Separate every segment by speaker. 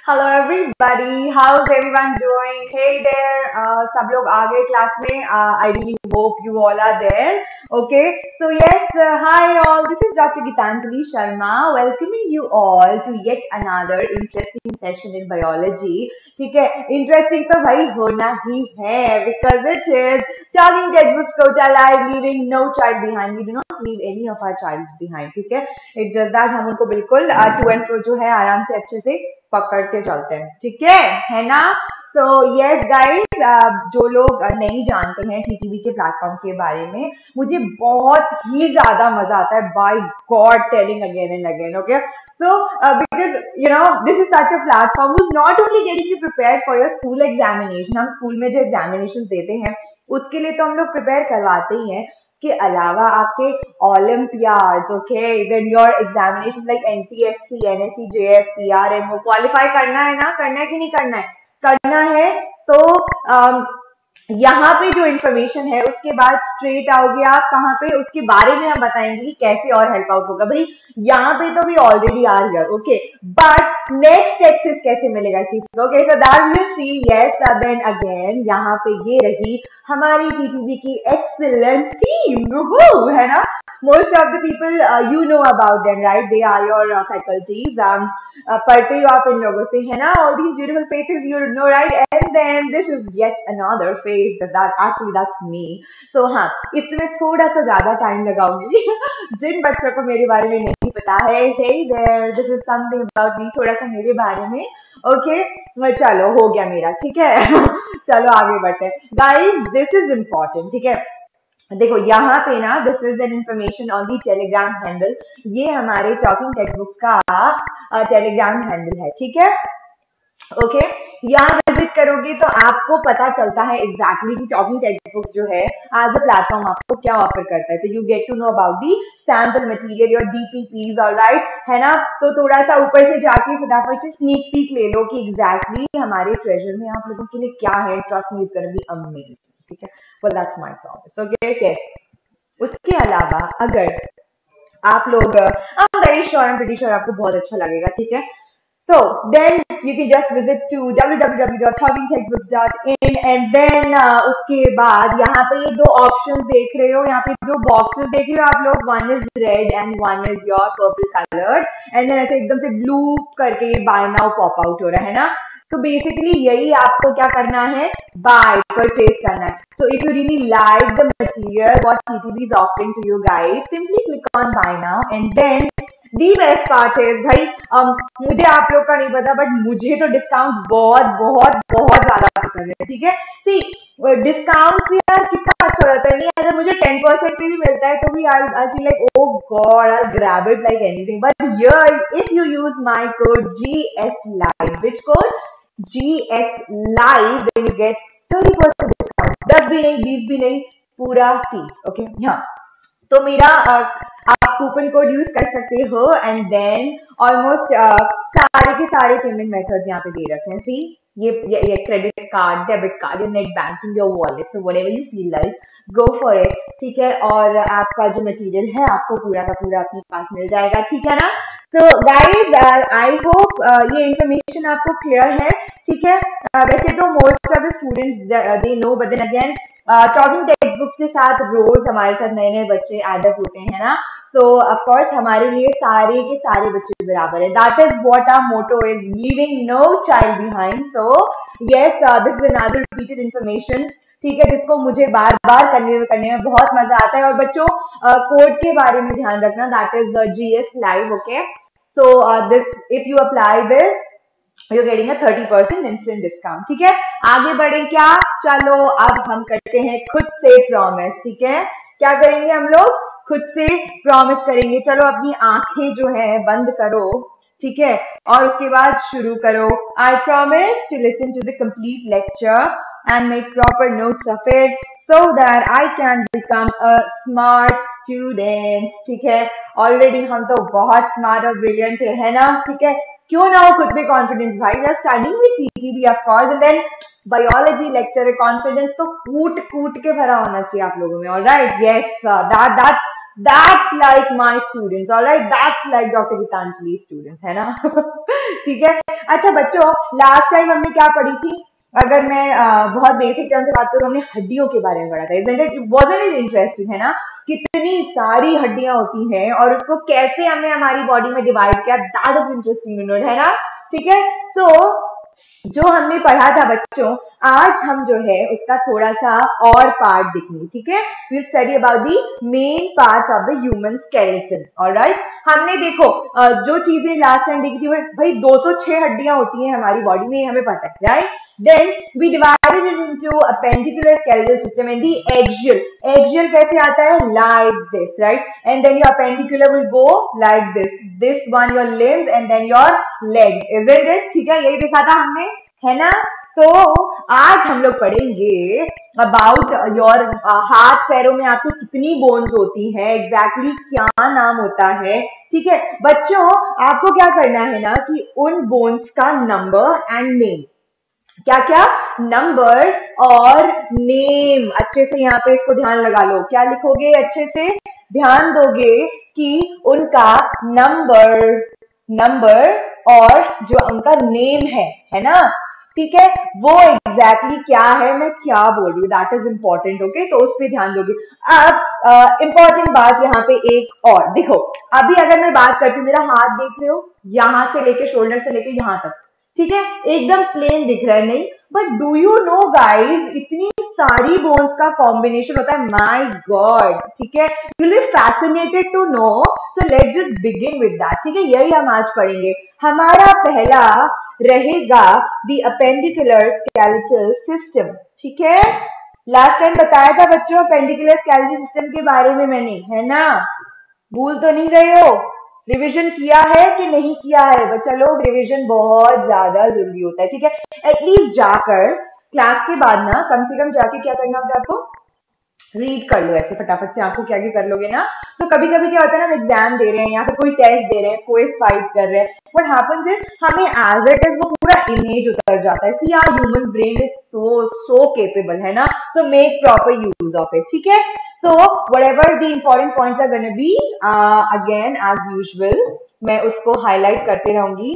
Speaker 1: Hello everybody, how's everyone doing? Hey there, सब लोग आ गए क्लास में. I really hope you all are there. Okay, so yes, hi all. This is Dr. Gitanjali Sharma welcoming you all to yet another interesting session in biology. ठीक है, interesting तो भाई होना ही है because it is talking textbooks quota live, leaving no child behind. We do not leave any of our child behind. ठीक है, it's just that हम उनको बिल्कुल to and fro जो है आराम से अच्छे से पकड़ के चलते हैं. ठीक है ना. सो यस गाइस, जो लोग नहीं जानते हैं टीटीवी के प्लेटफॉर्म के बारे में, मुझे बहुत ही ज्यादा मजा आता है. By God, telling again and again. Okay, so because this is such a platform who's not only getting you prepared for your school examination. हम स्कूल में जो एग्जामिनेशन देते हैं उसके लिए तो हम लोग प्रिपेयर करवाते ही हैं, के अलावा आपके olympiads, okay, then your examination like NTFC, NSC, JF, PRMO qualify करना है ना, करना है कि नहीं करना है, करना है. तो यहाँ पे जो इन्फॉर्मेशन है उसके बाद स्ट्रेट आओगे आप कहाँ पे, उसके बारे में हम बताएंगे कि कैसे और हेल्प आउट होगा. भाई यहाँ पे तो भी ऑलरेडी आ here, okay, but next access कैसे मिलेगा चीज. Okay, so that will see. Yes, then again यहाँ पे ये रही हमारी टीटीवी की एक्सीलेंट टीम, है ना. Most of the people you know about them, right? They are your faculties. पढ़ते हो आप इन लोगों से, है ना. All these beautiful faces you know, right? And then this is yet another face that's me. So हाँ, इसमें थोड़ा सा ज्यादा टाइम लगाऊंगी जिन बच्चों को मेरे बारे में नहीं पता है. Hey there, this is something about me. थोड़ा सा मेरे बारे में. ओके, चलो हो गया मेरा. ठीक है चलो आगे बढ़ते हैं गाइस. This is important. ठीक है, देखो यहाँ पे ना, this is an information on the Telegram handle. ये हमारे टॉकिंग टेक्स्टबुक का टेलीग्राम हैंडल है. ठीक है, ओके, यहाँ विजिट करोगे तो आपको पता चलता है एग्जैक्टली कि टॉकिंग टेक्स्टबुक जो है एज अ प्लेटफॉर्म आपको क्या ऑफर करता है. तो you get to know about the sample material, your DPPs, alright, है ना. तो थोड़ा सा ऊपर से जाके फटाफट से स्नीक पीक ले लो कि एग्जैक्टली हमारे ट्रेजर में आप लोगों के लिए क्या है. Trust me, it's gonna be amazing. ठीक है, well that's my promise. Okay. उसके अलावा अगर आप लोग, I'm very sure, I'm pretty sure आपको बहुत अच्छा लगेगा. ठीक है, so then you can just visit to www.talkingtextbooks.in and then उसके बाद यहाँ पे ये दो ऑप्शंस देख रहे हो, यहाँ पे दो बॉक्सेस देख रहे हो आप लोग. One is red and one is your purple coloured, and then ऐसे एकदम से ब्लू करके बाय नाउ पॉप आउट हो रहा है ना. तो बेसिकली यही आपको क्या करना है, बाय परचेज करना है. So if you really like the material what TTB is offering to you guys, simply click on buy now and then the best part is, भाई मुझे आप लोग का नहीं पता बट मुझे तो डिस्काउंट बहुत बहुत बहुत ज्यादा पसंद है. ठीक है, सी डिस्काउंट यार कितना अच्छा रहता है. नहीं, अगर मुझे 10% पे भी मिलता है तो भी I feel like oh God, I grab it like anything. But here if you use my code GS Live, which code GS Live, then you get 30% discount. 10 भी नहीं, 20 भी नहीं, पूरा 30. ओके, हाँ, तो मेरा आप कूपन कोड यूज कर सकते हो एंड देन ऑलमोस्ट सारे के सारे पेमेंट मेथड्स यहाँ पे दे रखे हैं. सी ये credit card, debit card, net banking, your wallet, so whatever you feel like go for it. ठीक है, और आपका जो मटेरियल है आपको पूरा का पूरा अपने पास मिल जाएगा. ठीक है ना. तो गाइज आई होप ये इन्फॉर्मेशन आपको क्लियर है. ठीक है, वैसे तो most of the students they know, but then again talking text book के साथ रोज हमारे साथ नए नए बच्चे एडअप होते हैं ना. तो ऑफ कोर्स हमारे लिए सारे के सारे बच्चे बराबर है. That is what our motto is, leaving no child behind. So yes, this is another repeated information. ठीक है, जिसको मुझे बार बार करने में बहुत मजा आता है. और बच्चों कोड के बारे में ध्यान रखना, that is GS Live. Okay, so this if you apply this you're getting a 30% instant discount. ठीक है, आगे बढ़े क्या. चलो अब हम करते हैं खुद से प्रॉमिस. ठीक है, क्या करेंगे हम लोग, खुद से प्रॉमिस करेंगे. चलो अपनी आंखें जो है बंद करो. ठीक है, और उसके बाद शुरू करो. I promise to listen to the complete lecture and make proper notes of it so that I can become a smart student. ठीक है, ऑलरेडी हम तो बहुत स्मार्ट और ब्रिलियंट है ना. ठीक है, क्यों ना हो खुद पे कॉन्फिडेंस. भाई we are studying with TTB of course, and then biology lecture confidence तो कूट कूट के भरा होना चाहिए आप लोगों में. Alright, yes, that that's like my students, alright, that's like doctor Geetanjali students, है ना। ठीक है। अच्छा बच्चों, लास्ट टाइम हमने क्या पढ़ी थी? अगर मैं बहुत बेसिक टर्म से बात करूँ, हमने हड्डियों के बारे में पढ़ा था। वाज़न्ट इट इंटरेस्टिंग, है ना? कितनी सारी हड्डियां होती हैं और उसको कैसे हमने हमारी बॉडी में डिवाइड किया, दैट इज इंटरेस्टिंग, है ना? ठीक है। तो जो हमने पढ़ा था बच्चों, आज हम जो है उसका थोड़ा सा और पार्ट देखेंगे। ठीक है। We study about the main part of the human skeleton, alright. हमने देखो जो चीजें लास्ट टाइम देखी थी, भाई 206 हड्डियां होती हैं हमारी बॉडी में, हमें पता है, right. Then we divided it into appendicular skeletal system and the axial. Axial कैसे आता है? Like this, right? And then your appendicular will go like this. This one your limbs and then your legs. Isn't it? ठीक है, यही देखा था हमने, है ना? तो आज हम लोग पढ़ेंगे अबाउट योर हाथ पैरों में आपको कितनी बोन्स होती हैं, एग्जैक्टली क्या नाम होता है। ठीक है बच्चों, आपको क्या करना है ना कि उन बोन्स का नंबर एंड नेम, क्या क्या नंबर और नेम, अच्छे से यहाँ पे इसको ध्यान लगा लो। क्या लिखोगे? अच्छे से ध्यान दोगे कि उनका नंबर और जो उनका नेम है ना? ठीक है, वो एग्जैक्टली क्या है, मैं क्या बोल रही हूँ, दैट इज इंपॉर्टेंट। ओके, तो उस पर ध्यान दोगे। अब इंपॉर्टेंट बात यहाँ पे एक और देखो, अभी अगर मैं बात करती हूँ, मेरा हाथ देख रहे हो, यहाँ से लेके शोल्डर से लेके यहाँ तक, ठीक है, एकदम प्लेन दिख रहा है, नहीं? But do you know guys, इतनी सारी बोन्स का कॉम्बिनेशन होता है, माय गॉड। ठीक है, you will be fascinated to know, so let's just begin with that. ठीक है, यही हम आज पढ़ेंगे। हमारा पहला रहेगा द अपेंडिकुलर स्केलेटल सिस्टम। ठीक है, लास्ट टाइम बताया था बच्चों अपेंडिकुलर स्केलेटल सिस्टम के बारे में मैंने, है ना? भूल तो नहीं गए हो? रिवीजन किया है कि नहीं किया है? बच्चा लोग, रिवीजन बहुत ज्यादा जरूरी होता है। ठीक है, एटलीस्ट जाकर क्लास के बाद ना कम से कम जाके क्या करना होगा आपको? रीड कर लो ऐसे फटाफट से, आंखों के आगे कर लोगे ना, तो कभी कभी क्या होता है ना, एग्जाम दे रहे हैं या फिर कोई टेस्ट दे रहे हैं, कोई फाइट कर रहे हैं, व्हाट हैपेंस इज हमें एज इट इज वो पूरा इमेज उतर जाता है। See our human brain is so capable, है ना? तो make proper use of it. ठीक है, so whatever the important points are going to be, again as usual मैं उसको हाईलाइट करते रहूंगी।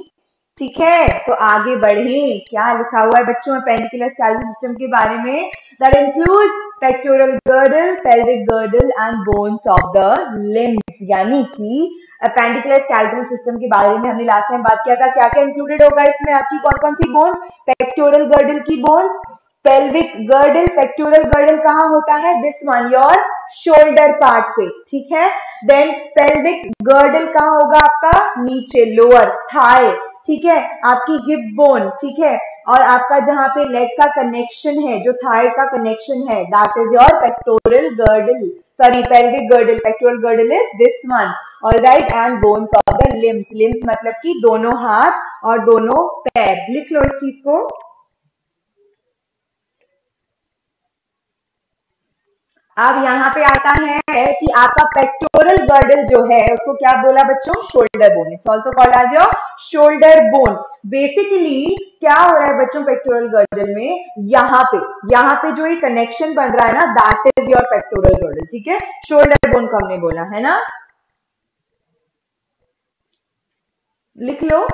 Speaker 1: ठीक है, तो आगे बढ़े। क्या लिखा हुआ है बच्चों अपेंडिकुलर स्केलेटल सिस्टम के बारे में? That includes pectoral girdle, pelvic girdle and bones of the limbs. यानी कि अपेंडिकुलर स्केलेटल सिस्टम के बारे में हमने लास्ट टाइम बात किया था, क्या क्या इंक्लूडेड होगा इसमें, आपकी कौन कौन सी बोन्स? पेक्टोरल गर्डल की bones, pelvic girdle, pectoral girdle कहाँ होता है? This one, your shoulder part पे। ठीक है, देन पेल्विक गर्डल कहाँ होगा आपका? नीचे, लोअर थाई। ठीक है, आपकी हिप बोन। ठीक है, और आपका जहां पे लेग का कनेक्शन है, जो थाई का कनेक्शन है, that is your pectoral girdle, sorry pelvic girdle. Pectoral girdle is this one, alright. And bones of the limbs, limbs मतलब कि दोनों हाथ और दोनों पैर। लिख लो इस चीज को। अब यहाँ पे आता है कि आपका पेक्टोरल गर्डल जो है उसको क्या बोला बच्चों? Shoulder bone. It's also called as your shoulder bone. Basically क्या हो रहा है बच्चों पेक्टोरल गर्डल में? यहाँ पे जो ये कनेक्शन बन रहा है ना, that is your pectoral girdle. ठीक है, शोल्डर बोन को हमने बोला, है ना? लिख लो।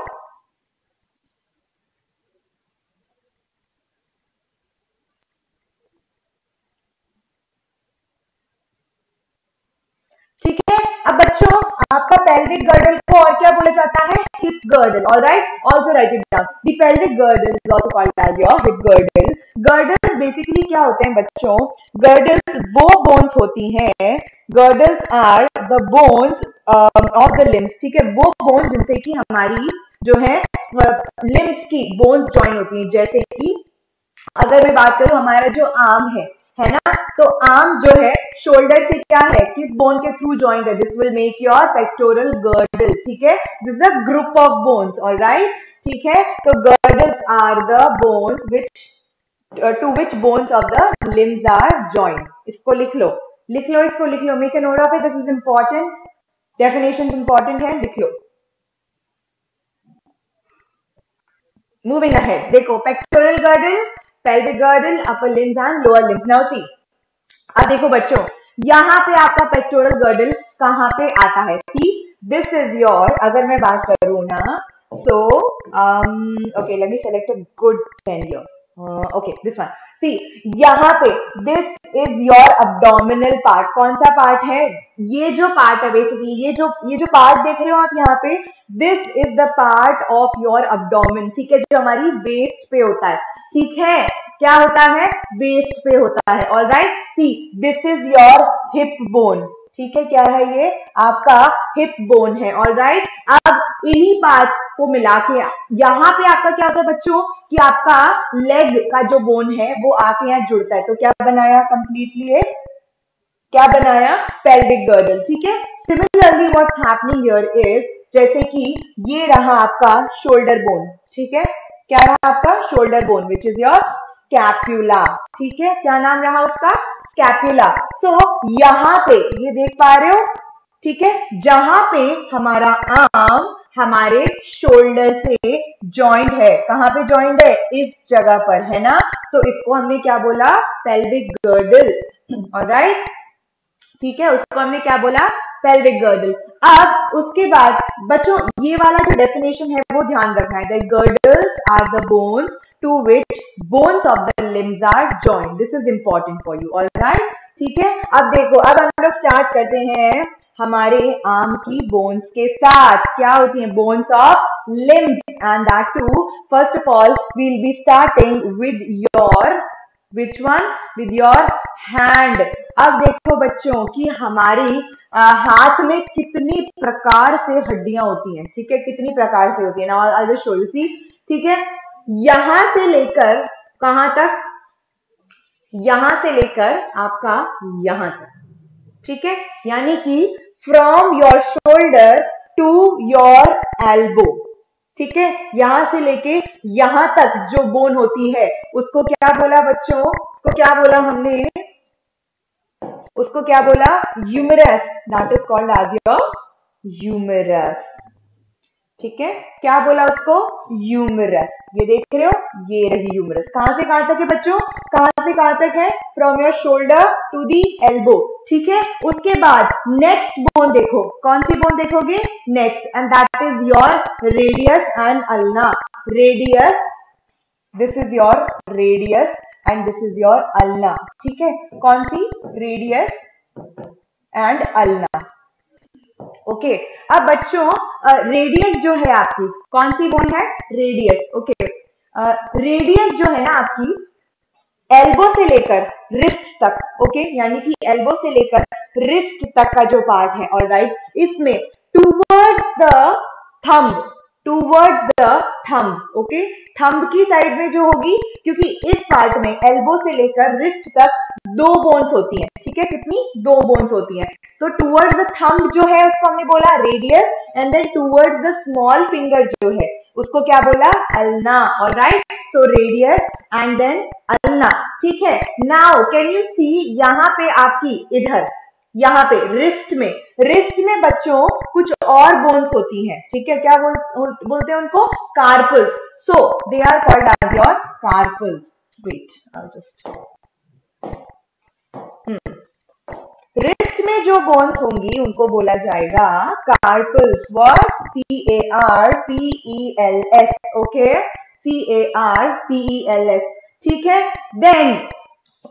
Speaker 1: ठीक है, अब बच्चों आपका पेल्विक गर्डल को और क्या बोला जाता है? Hip girdle, alright. Also write it down, the pelvic girdle is also called as your hip girdle. Girdles basically क्या होते हैं बच्चों? गर्डल्स वो बोन्स होती हैं, girdles are the bones of the limbs. ठीक है, वो बोन्स जिनसे कि हमारी जो है लिम्स की बोन्स ज्वाइन होती हैं। जैसे कि अगर मैं बात करूं, हमारा जो आर्म है ना, तो आर्म जो है शोल्डर से क्या है, किस बोन के थ्रू ज्वाइंट है? This will make your pectoral girdle. ठीक है, this is a group of bones, alright. ठीक है, तो girdles are the bones which to which bones of the limbs are joint. इसको लिख लो, लिख लो, इसको लिख लो, make a note of it, this is important, definition important है, लिख लो। Moving ahead, देखो pectoral girdle, pelvic girdle, upper limbs and lower limbs. Now see, अब देखो बच्चों, यहाँ पे आपका पेक्टोरल गर्डल कहाँ पे आता है? सी दिस इज योर, अगर मैं बात करूँ ना, so okay, let me select a good pen here. Okay, this one. See, यहाँ पे this is your abdominal part. कौन सा पार्ट है? ये जो पार्ट है बेसिकली, ये जो पार्ट देख रहे हो आप यहाँ पे, this is the part of your abdomen. ठीक है, जो हमारी वेस्ट पे होता है. ठीक है, क्या होता है? वेस्ट पे होता है. All right. See, this is your hip bone. ठीक है, क्या है ये? आपका हिप बोन है. All right. अब इन्हीं पार्ट को मिला के यहाँ पे आपका क्या होता है बच्चों, कि आपका लेग का जो बोन है वो आके यहाँ जुड़ता है. तो क्या बनाया कंप्लीटली? क्या बनाया? Pelvic girdle. ठीक है. Similarly what's happening here is, जैसे कि ये रहा आपका शोल्डर बोन. ठीक है, क्या रहा आपका? Shoulder bone, which is your scapula. ठीक है, क्या नाम रहा उसका? स्कैपुला. तो यहाँ पे ये देख पा रहे हो, ठीक है, जहां पे हमारा आर्म हमारे शोल्डर से जॉइंट है. कहां पे जॉइंट है? इस जगह पर, है ना. तो इसको हमने क्या बोला? Pelvic girdle. ऑलराइट. ठीक है, उसको हमने क्या बोला? Pelvic girdle. अब उसके बाद बच्चों ये वाला जो डेफिनेशन है वो ध्यान रखना है. The girdles are the bones to which bones of the limbs are joined. This is important for you. All right. ठीक है. अब देखो, अब हम लोग स्टार्ट करते हैं हमारे आर्म की बोन्स के साथ. क्या होती हैं? Bones of limbs. And that too, first of all we will be starting with your, which one? With your hand. अब देखो बच्चों कि हमारी हाथ में कितनी प्रकार से हड्डियां होती हैं. ठीक है, कितनी प्रकार से होती है ना. I will show you. See, ठीक है, यहां से लेकर कहां तक? यहां से लेकर आपका यहां तक. ठीक है, यानी कि from your shoulder to your elbow. ठीक है, यहां से लेके यहां तक जो बोन होती है उसको क्या बोला बच्चों? उसको क्या बोला हमने? उसको क्या बोला? Humerus. That is called as your humerus. ठीक है, क्या बोला उसको? ह्यूमरस. ये देख रहे हो, ये रही ह्यूमरस. कहां से कहां तक है बच्चों? कहां से कहां तक है? From your shoulder to the elbow. ठीक है, उसके बाद नेक्स्ट बोन देखो. कौन सी बोन देखोगे? Next. And that is your radius and ulna. Radius, this is your radius and this is your ulna. ठीक है, कौन सी? Radius and ulna. ओके. अब बच्चों रेडियस जो है आपकी, कौन सी बोन है? रेडियस. ओके. रेडियस जो है ना आपकी, एल्बो से लेकर रिस्ट तक. ओके, यानी कि एल्बो से लेकर रिस्ट तक का जो पार्ट है. ऑलराइट. इसमें towards the thumb, towards the thumb. Okay, thumb की साइड में जो होगी, क्योंकि इस पार्ट में एल्बो से लेकर रिस्ट तक दो बोन्स होती हैं. ठीक है, कितनी? दो बोन्स होती हैं. तो टूवर्ड्स द थंब जो है उसको हमने बोला radius. And then towards the small finger जो है उसको क्या बोला? अल्ना. ऑलराइट. तो रेडियस एंड देन अल्ना. ठीक है. नाउ कैन यू सी, यहाँ पे आपकी इधर, यहाँ पे रिस्ट में बच्चों कुछ और बोन्स होती हैं. ठीक है, क्या बोलते हैं उनको? Carpals. So they are called as your carpals. Wait, I just, wrist में जो बोन्स होंगी उनको बोला जाएगा carpals. What? CARPELS. Okay, CARPELS. ठीक है. देन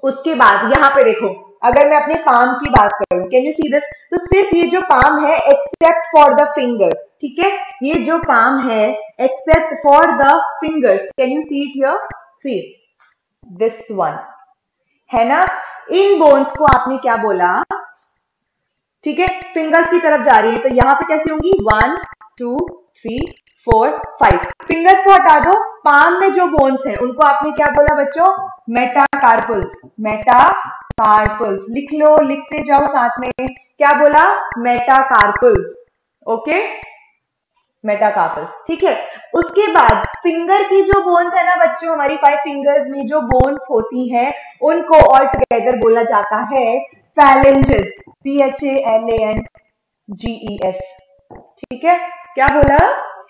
Speaker 1: उसके बाद यहाँ पे देखो, अगर मैं अपने पाम की बात करूं, कैन यू सी दिस? तो सिर्फ ये जो पाम है एक्सेप्ट फॉर द फिंगर्स. ठीक है, ये जो पाम है except for the fingers. Can you see it here? See this one, है ना. इन बोन्स को आपने क्या बोला? ठीक है, फिंगर्स की तरफ जा रही है, तो यहाँ पे कैसे होंगी? 1 2 3 4 5. फिंगर्स को हटा दो. पाम में जो बोन्स हैं उनको आपने क्या बोला बच्चों? मेटाकार्पल्स. मेटाकार्पल्स. लिख लो, लिखते जाओ साथ में. क्या बोला? मेटाकार्पल्स. Okay, metacarpals. ठीक है. उसके बाद फिंगर की जो बोन्स है ना बच्चों, हमारी 5 फिंगर्स में जो बोन्स होती हैं उनको ऑल टुगेदर बोला जाता है फैलेंजेस. PHALANGES. ठीक है, क्या बोला?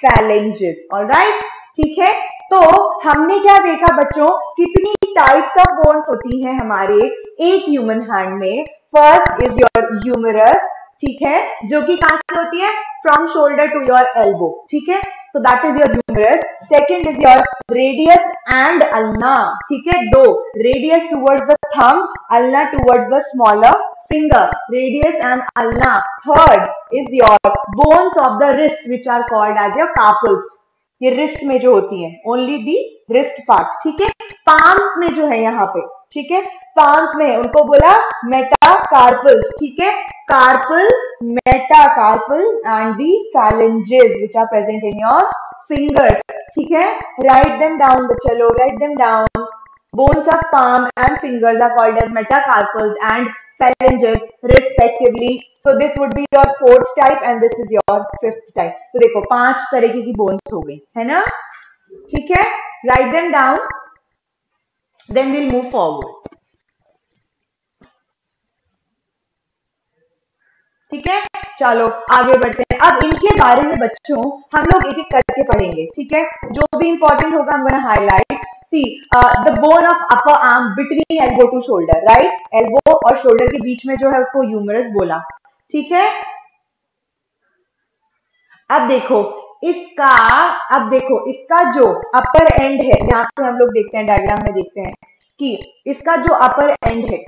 Speaker 1: फैलेंजेस. ऑलराइट. ठीक है. तो हमने क्या देखा बच्चों, कितनी टाइप्स ऑफ बोन्स होती हैं हमारे एक ह्यूमन हैंड में। फर्स्ट इज योर ह्यूमरस, ठीक है, जो कि कहां से होती है, from shoulder to your elbow, ठीक है, so that is your humerus. Second is your radius and ulna, ठीक है, दो, radius towards the thumb, ulna towards the smaller finger, radius and ulna. Third is your bones of the wrist which are called as your carpals. ये wrist में जो होती है, only the wrist part, ठीक है। पाम्स में जो है यहाँ पे, ठीक है, पाम्स में उनको बोला मेटाकार्पल, ठीक है, carpal, metacarpal and the phalanges which are present in your fingers, ठीक है। राइट देम डाउन बच्चा लोग, write them down. Bones of palm and fingers are called as metacarpals and phalanges respectively. So this would be your fourth type and this is your fifth type. तो देखो 5 तरीके की bones हो गई, है ना, ठीक है। Write them down, then we'll move forward. ठीक है, चलो आगे बढ़ते हैं। अब इनके बारे में बच्चों हम लोग एक एक करके पढ़ेंगे, ठीक है। जो भी इंपॉर्टेंट होगा हम gonna highlight. See, the bone of upper arm between elbow to shoulder, right? Elbow और shoulder के बीच में जो है उसको ह्यूमरस बोला, ठीक है। अब देखो इसका जो अपर एंड है, यहाँ पे हम लोग देखते हैं, डायग्राम में देखते हैं कि इसका जो अपर एंड है,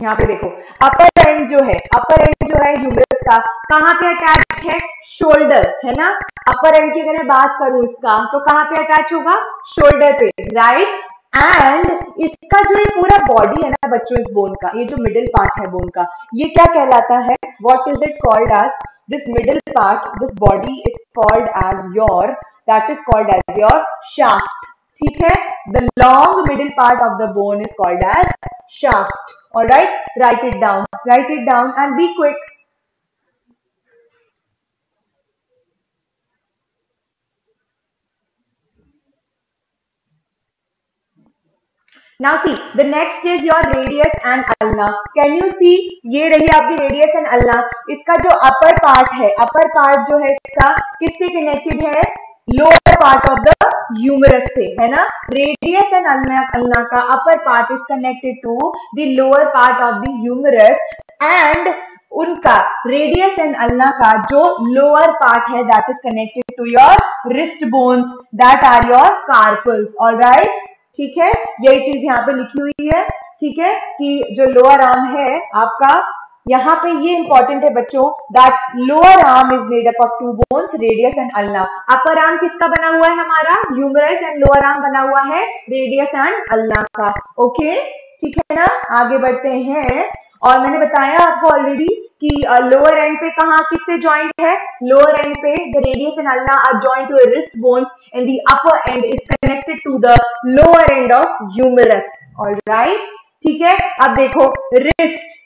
Speaker 1: यहाँ पे देखो अपर एंड जो है ह्यूमरस का, कहाँ पे अटैच है, शोल्डर, है ना। अपर एंड की अगर मैं बात करूं इसका, तो कहाँ पे अटैच होगा, शोल्डर पे, राइट। एंड इसका जो ये पूरा बॉडी है ना बच्चों, इस बोन का ये जो मिडिल पार्ट है बोन का, ये क्या कहलाता है, what is it called as, this middle part, this body is called as your, that is called as your shaft, ठीक है। The long middle part of the bone is called as shaft. All right, write it down and be quick. Now see, the next is your radius and ulna. Can you see, ये रही आपकी radius and ulna। इसका जो upper part है, upper part जो है इसका किससे connected है, lower part of the humerus से, है ना। radius and ulna का upper part is connected to the lower part of the humerus and उनका radius and ulna का जो lower part है that is connected to your wrist bones, that are your carpals, all right, ठीक है। यही चीज यहाँ पे लिखी हुई है, ठीक है, कि जो लोअर आर्म है आपका, यहाँ पे ये इंपॉर्टेंट है बच्चों, that lower arm is made up of 2 bones, radius and ulna. Upper arm किसका बना हुआ है हमारा, ह्यूमरस, एंड लोअर आर्म बना हुआ है रेडियस एंड अल्ना का, ओके, ठीक है ना। आगे बढ़ते हैं, और मैंने बताया आपको ऑलरेडी कि लोअर एंड पे कहाँ किससे जॉइंट है, लोअर एंड पे the radius and ulna are joint to a wrist bone and the upper end is connected to the lower end of humerus, alright, ठीक है। अब देखो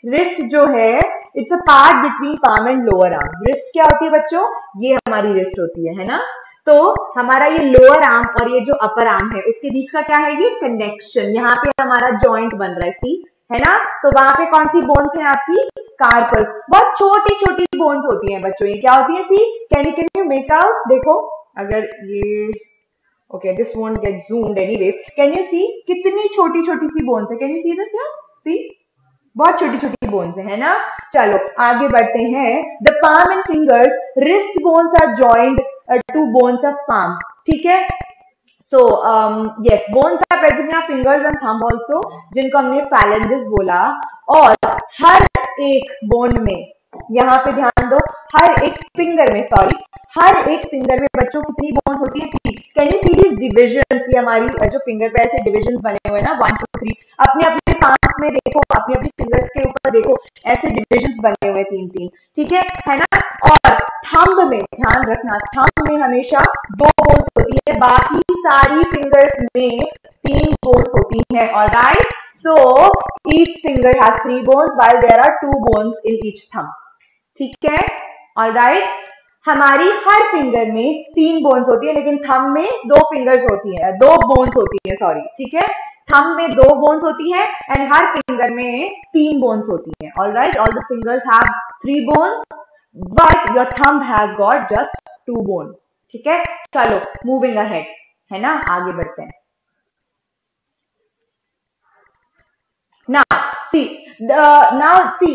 Speaker 1: रिस्ट जो है, it's a part between palm and lower arm. Wrist क्या होती है बच्चों, ये हमारी रिस्ट होती है ना। तो हमारा ये लोअर आर्म और ये जो अपर आर्म है उसके बीच का क्या है, ये कनेक्शन, यहाँ पे हमारा जॉइंट बन रहा है, सी, है ना। तो वहां पे कौन सी बोन्स है आपकी, कार्पल। बहुत छोटी छोटी बोन्स होती हैं बच्चों, ये क्या होती है, see, can you make out, देखो अगर ये, okay this won't get zoomed anyway, can you see कितनी छोटी छोटी सी बोन्स है, can you see this, see, बहुत छोटी छोटी बोन्स है ना। चलो आगे बढ़ते हैं। The palm and fingers, wrist bones are joined to bones of palm, ठीक है। So yes, bones are present in fingers and thumb also, जिनको हमने phalanges बोला। और हर एक बोन में, यहाँ पे ध्यान दो, हर एक फिंगर में, सॉरी, हर एक फिंगर में बच्चों कितनी बोन्स होती है, can you see this division, ये हमारी जो फिंगर पे ऐसे डिविजन बने हुए हैं ना, 1 2 3, अपने अपने पाम में देखो, अपने अपने फिंगर्स के ऊपर देखो, ऐसे डिविजन बने हुए 3 3, ठीक है ना। और थंब में ध्यान रखना, थंब में हमेशा 2 बोन्स होती है, बाकी सारी फिंगर्स में 3 बोन्स होती है, alright. So each finger has 3 bones while there are 2 bones in each thumb, ठीक है, ऑलराइट। हमारी हर फिंगर में 3 बोन्स होती है, लेकिन थंब में 2 फिंगर्स होती है, 2 बोन्स होती है, सॉरी, ठीक है। थंब में 2 बोन्स होती है एंड हर फिंगर में 3 बोन्स होती है, alright. All the fingers have 3 bones but your thumb has got just 2 bones, ठीक है, चलो मूविंग अहेड, है ना, आगे बढ़ते हैं।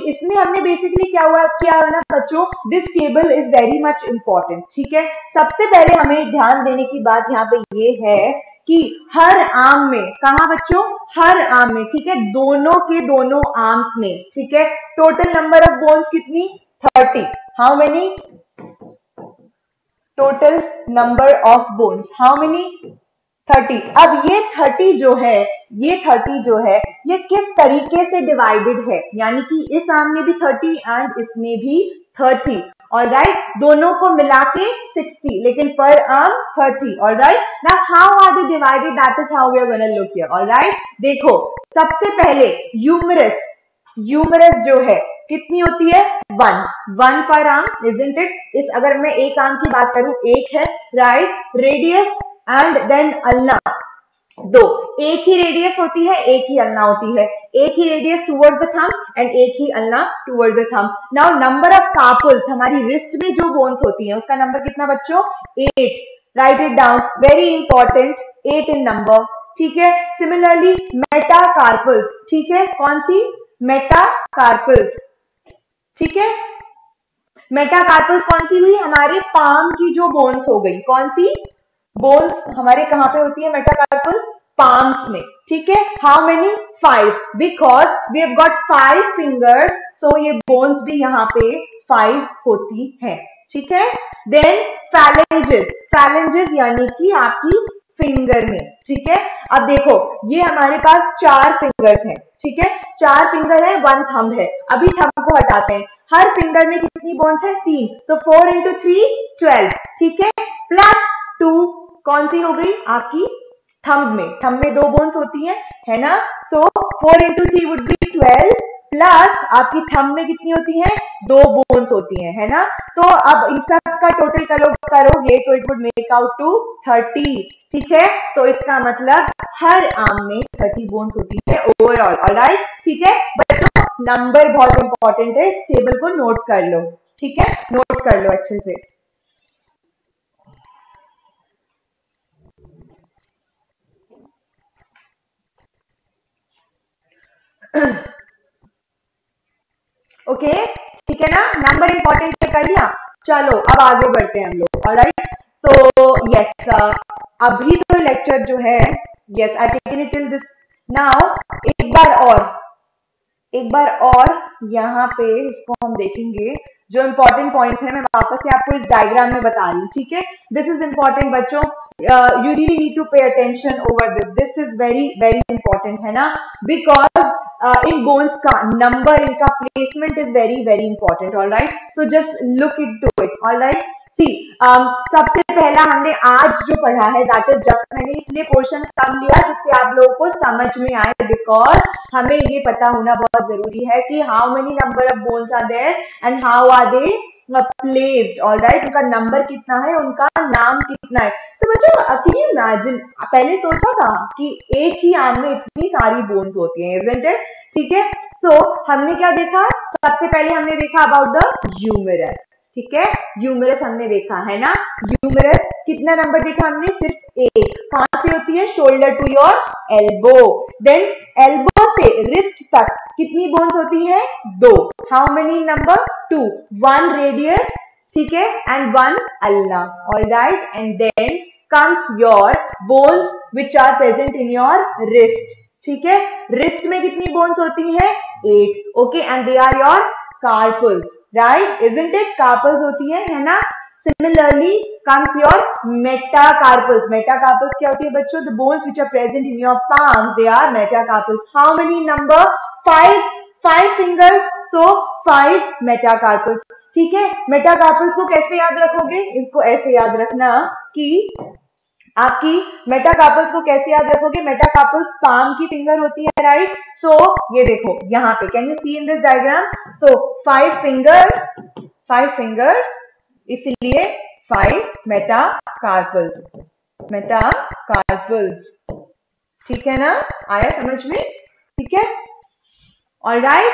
Speaker 1: इसमें हमने बेसिकली क्या हुआ ना बच्चों, this table is very much important, ठीक है। सबसे पहले हमें ध्यान देने की बात यहाँ पे ये है कि हर आर्म में, कहा बच्चों, हर आर्म में, ठीक है, दोनों के दोनों आर्म्स में, ठीक है, टोटल नंबर ऑफ बोन्स कितनी, 30। How many, total number of bones, how many, 30। अब ये 30 जो है, ये किस तरीके से डिवाइडेड है, यानी कि इस आर्म में भी 30 एंड इसमें भी 30, ऑलराइट, दोनों को मिला के 60, लेकिन पर arm 30, alright. Now how are they divided, that is how we are gonna look here, alright. देखो सबसे पहले ह्यूमरस जो है कितनी होती है, 1 पर आर्म, इजंट इट। इस अगर मैं एक आर्म की बात करूं, एक है, right, radius and then ulna, दो, एक ही रेडियस होती है, एक ही अल्ना होती है, एक ही radius towards the thumb and एक ही ulna towards the thumb. Now number of carpals, हमारी रिस्ट में जो बोन्स होती हैं उसका नंबर कितना बच्चों, 8, right it down, very important, 8 in number, ठीक है। सिमिलरली मेटाकार्पल्स, ठीक है, कौन सी, मेटाकार्पल्स, ठीक है, मेटाकार्पल्स कौन सी हुई, हमारे पाम की जो बोन्स हो गई, कौन सी बोन्स हमारे कहां पे होती है, मेटाकार्पल पाम्स में, ठीक है। How many, 5, because we have got 5 fingers, तो ये बोन्स भी यहाँ पे 5 होती है, ठीक है। देन फैलेंजेस यानी कि आपकी फिंगर में, ठीक है। अब देखो ये हमारे पास 4 फिंगर्स हैं, ठीक है, 4 फिंगर है, 1 थंब है। अभी थंब को हटाते हैं, हर फिंगर में कितनी बोन्स है, 3, तो 4 इंटू 3 12, ठीक है, प्लस 2 कौन सी हो गई आपकी थंब में 2 बोन्स होती हैं, है ना, तो 4 इंटू 3 वुड बी 12, प्लस आपकी थंब में कितनी होती हैं, 2 बोन्स होती हैं, है ना। तो अब इन सब का टोटल करोगे तो it would make out to 30, ठीक है। तो इसका मतलब हर आर्म में 30 बोन्स होती है ओवरऑल, ऑलराइट, ठीक है। बच्चों नंबर बहुत इंपॉर्टेंट है, इस टेबल को नोट कर लो, ठीक है, नोट कर लो अच्छे से। ओके, ठीक है ना, नंबर इंपॉर्टेंट कर लिया। चलो अब आगे बढ़ते हैं हम लोग, ऑलराइट। तो यस, अभी तो लेक्चर जो है, yes I taken it till this now. एक बार और यहाँ पे इसको हम देखेंगे, जो इंपॉर्टेंट पॉइंट है मैं वापस से आपको इस डायग्राम में बता रही हूँ, ठीक है। दिस इज इंपॉर्टेंट बच्चों, you really need to pay attention over this is very very important, है ना, बिकॉज इन बोन्स का नंबर, इनका placement is very very important, alright. So just look into it, alright. सबसे पहला हमने आज जो पढ़ा है, दैट इज जस्ट, मैंने इसलिए पोर्शन कम लिया जिससे आप लोगों को समझ में आए, बिकॉज हमें ये पता होना बहुत जरूरी है कि how many number of bones are there and how are they placed, alright, उनका नंबर कितना है, उनका नाम कितना है। तो बच्चों कैन यू इमेजिन, पहले सोचा था कि एक ही आर्म में इतनी सारी बोन्स होती हैं, इजंट इट, ठीक है। तो हमने क्या देखा, सबसे पहले हमने देखा अबाउट द ह्यूमरस, ठीक है, ह्यूमरस हमने देखा, है ना। ह्यूमरस कितना नंबर देखा हमने, सिर्फ एक, कहां से होती है, shoulder to your elbow. Then elbow से रिस्ट तक कितनी बोन्स होती है, 2, हाउ मेनी नंबर, 2, 1 रेडियस, ठीक है, and 1 ulna, alright. And then comes your bones which are present in your wrist, ठीक है। रिस्ट में कितनी बोन्स होती है, 8, okay, and they are your carpals, right, isn't it, carpals होती है ना। Similarly comes your metacarpals. Metacarpals क्या होती है बच्चों, the bones which are present in your palms, they are metacarpals. How many number, 5 fingers, so 5 metacarpals, ठीक है। Metacarpals को कैसे याद रखोगे, इसको ऐसे याद रखना कि आपकी मेटाकार्पल्स को कैसे याद रखोगे, मेटाकार्पल्स पाम की फिंगर होती है, राइट। सो ये देखो यहाँ पे, can you see in this diagram, so 5 fingers, इसलिए 5 मेटाकार्पल्स, ठीक है ना, आया समझ में, ठीक है, ऑलराइट,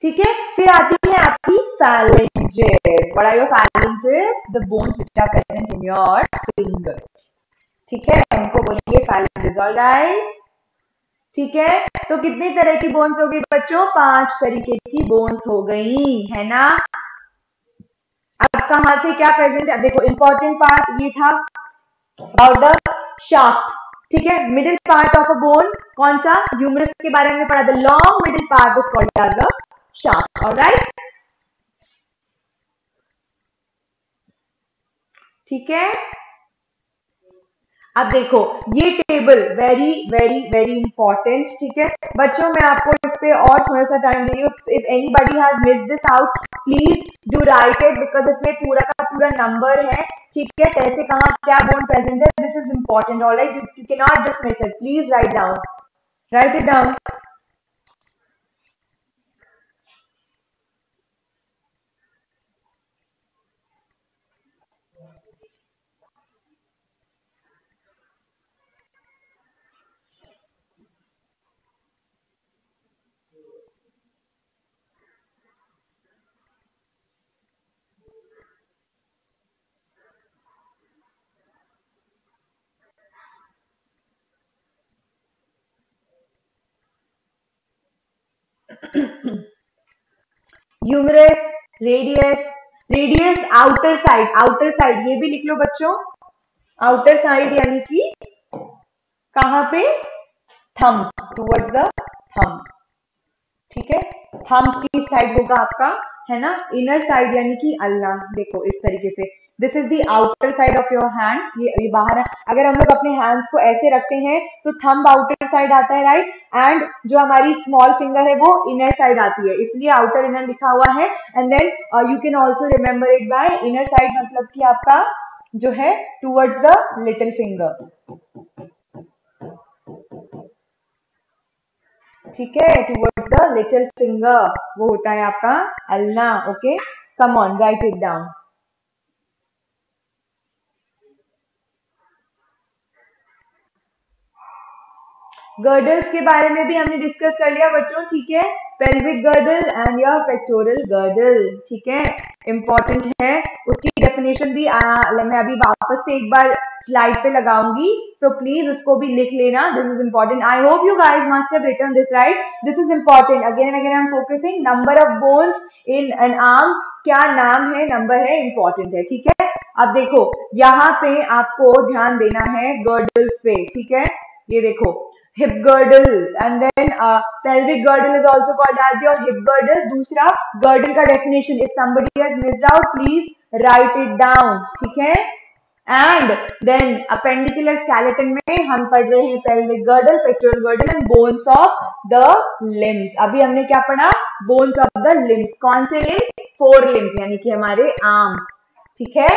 Speaker 1: ठीक है। फिर आती है आपकी phalanges, What are your phalanges? The bones which are present in your fingers. ठीक है, उनको बोलेंगे phalanges. All right? ठीक है, तो कितनी तरह की बोन्स हो गई बच्चों? 5 तरीके की बोन्स हो गई, है ना? अब कहां से क्या प्रेजेंट है? देखो इंपॉर्टेंट पार्ट ये था अबाउट द शाफ्ट, ठीक है। Middle part of a bone कौन सा? ह्यूमरस के बारे में पढ़ा। The long middle part is called as the shaft. Alright, ठीक है। अब देखो ये table very very very important, ठीक है बच्चों। मैं आपको इस पे और थोड़ा सा टाइम दे रही हूँ। If anybody has missed this out please do right it, because इसमें पूरा का पूरा नंबर है, ठीक है। कैसे कहाँ क्या बोन प्रेजेंट है, this is important. Alright, you can not just miss it, please write down, write it down. Humerus, radius, radius outer side, outer side ये भी लिख लो बच्चों। आउटर साइड यानी कि कहां पे? थंब, टुवर्ड्स द थंब, ठीक है। थंब की साइड होगा आपका, है ना। इनर साइड यानी कि अल्लाह, देखो इस तरीके से this is the outer side of your hand, ये बाहर है। अगर हम लोग अपने हैंड्स को ऐसे रखते हैं तो थंब आउटर साइड आता है, राइट। एंड जो हमारी स्मॉल फिंगर है वो इनर साइड आती है, इसलिए आउटर इनर लिखा हुआ है। And then you can also remember it by inner side, मतलब कि आपका जो है टुवर्ड्स द लिटिल फिंगर, ठीक है। टुवर्ड्स द लिटिल फिंगर वो होता है आपका ulna. Okay, come on write it down. Girdles के बारे में भी हमने डिस्कस कर लिया बच्चों, ठीक है। Pelvic girdle and your pectoral girdle, ठीक है, इंपॉर्टेंट है। उसकी डेफिनेशन भी मैं अभी वापस से एक बार स्लाइड पे लगाऊंगी, तो प्लीज उसको भी लिख लेना। This is important. I hope you guys must have written this, right. This is important. Again and again I am focusing number of bones in an arm, क्या नाम है, नंबर है, इंपॉर्टेंट है, ठीक है। अब देखो यहाँ पे आपको ध्यान देना है गर्डल्स पे, ठीक है। ये देखो hip girdle and then pelvic girdle is also called as your hip girdle. दूसरा girdle का definition, if somebody has missed out please write it down, ठीक है। and then appendicular skeleton में हम पढ़ रहे हैं pelvic girdle, pectoral girdle and bones of the limbs। अभी हमने क्या पढ़ा? bones of the limbs। कौन से limbs? 4 limbs यानी कि हमारे arm, ठीक है।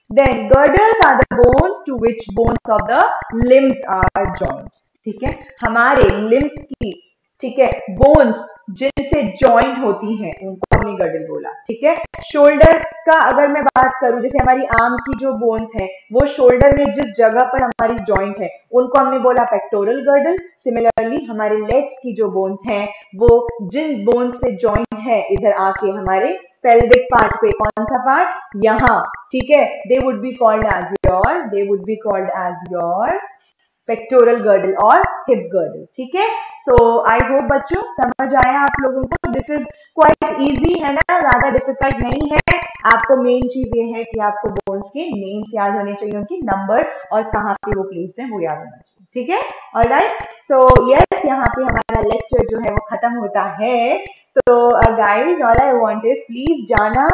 Speaker 1: then girdles are the bones to which bones of the limbs are joined, ठीक है। हमारे लिम्स की, ठीक है, बोन्स जिनसे जॉइंट होती हैं उनको हमने गर्डल बोला, ठीक है। शोल्डर का अगर मैं बात करूं, जैसे हमारी आर्म की जो बोन्स है वो शोल्डर में जिस जगह पर हमारी जॉइंट है उनको हमने बोला पेक्टोरल गर्डल। सिमिलरली हमारे लेग्स की जो बोन्स हैं वो जिन बोन्स से जॉइंट है इधर आके हमारे पेल्विक पार्ट पे, कौन सा पार्ट? यहाँ, ठीक है। They would be called as your pectoral girdle और हिप गर्डल, ठीक है। तो आई होप बच्चों समझ आया आप लोगों को। दिस इज क्वाइट इजी, है ना, ज्यादा डिफिकल्ट नहीं है। आपको मेन चीज ये है कि आपको बोन्स के नेम्स याद होने चाहिए, उनके नंबर और कहाँ पे वो प्लेस है वो याद होना चाहिए, ठीक है। ऑलराइट, सो यस यहाँ पे हमारा लेक्चर जो है वो खत्म होता है। तो guys all I want is please जाना,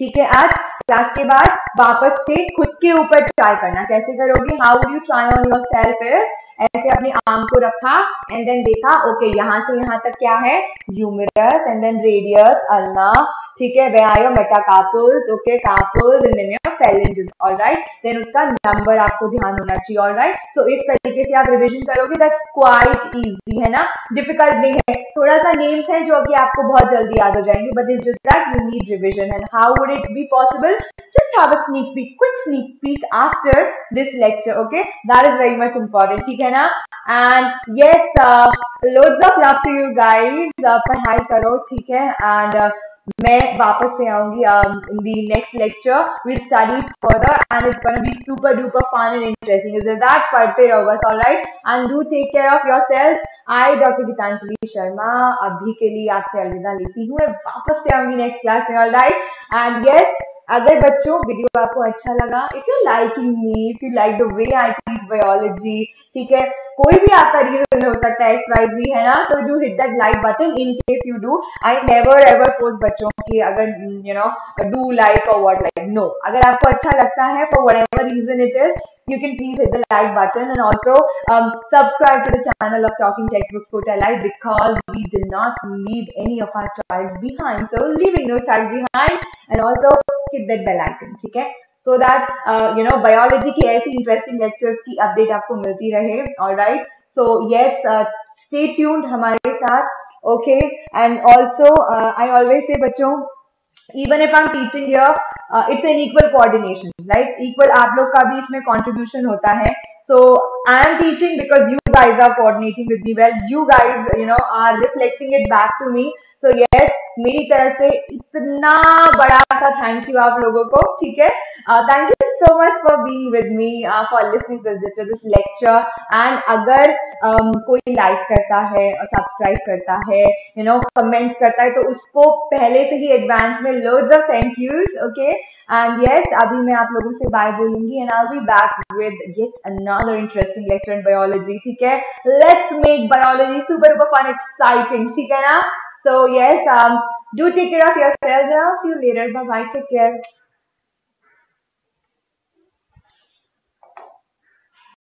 Speaker 1: ठीक है। आज क्लास के बाद वापस से खुद के ऊपर ट्राई करना। कैसे करोगे? How would you try on your self? ऐसे अपने आर्म को रखा एंड देन देखा, ओके यहाँ से यहाँ तक क्या है? Humerus and then radius, ulna, ठीक है। They are your metacarpals, okay, carpals and then your phalanges, alright. Then उसका नंबर आपको ध्यान होना चाहिए, ऑलराइट। तो इस तरीके से आप रिविजन करोगे, दैट्स क्वाइट इजी, है ना, डिफिकल्ट नहीं है। थोड़ा सा नेम्स है जो कि आपको बहुत जल्दी याद हो जाएंगे, but it's just that you need revision. And how would it be possible? Just have a quick sneak peek after this lecture, okay? That is very much important, ठीक है ना? And yes, loads of love to you guys. पढ़ाई करो, ठीक है, and मैं वापस से आऊंगी in the next lecture. We'll study further and it's gonna be super duper fun and interesting. Is that पढ़ते रहो बस, alright? And do take care of yourself. I doctor Geetanjali Sharma अभी के लिए आपसे अलविदा लेती हूँ. मैं वापस से आऊंगी नेक्स्ट क्लास में, alright? And yes, अगर बच्चों वीडियो आपको अच्छा लगा, if you liking me, if you like the way I teach biology, ठीक है, कोई भी आपका रीजन हो सकता है, एक्स वाई जी है ना, तो do hit that like button. In case you do, I never ever force बच्चों की अगर यू नो डू लाइक और व्हाट लाइक, नो. अगर आपको अच्छा लगता है for whatever reason it is, you can please hit the like button and also subscribe to the channel of Talking Textbooks Hotel Life, because we did not leave any of our child behind. So leaving no child behind, and also hit that bell icon, ठीक है, so that biology की ऐसी interesting lectures की update आपको मिलती रहे. Alright, so yes, stay tuned हमारे साथ, okay. And also I always say बच्चों, even if I'm teaching here, it's an equal coordination, right? Equal आप लोग का भी इसमें contribution होता है. So I am teaching because you guys are coordinating with me well. You guys, are reflecting it back to me. So yes, मेरी तरफ से इतना बड़ा सा थैंक यू आप लोगों को, ठीक है. Thank you so much for being with me, for listening to this lecture. And अगर कोई लाइक करता है और सब्सक्राइब करता है, कमेंट करता है, तो उसको पहले से ही एडवांस में loads of thank yous, okay. And yes, अभी मैं आप लोगों से बाय बोलूंगी, and I'll be back with yet another interesting lecture in biology, ठीक है. Let's make biology super fun, exciting, ठीक है ना. So yes, do take care of yourselves, and I'll see you later. Bye bye, take care.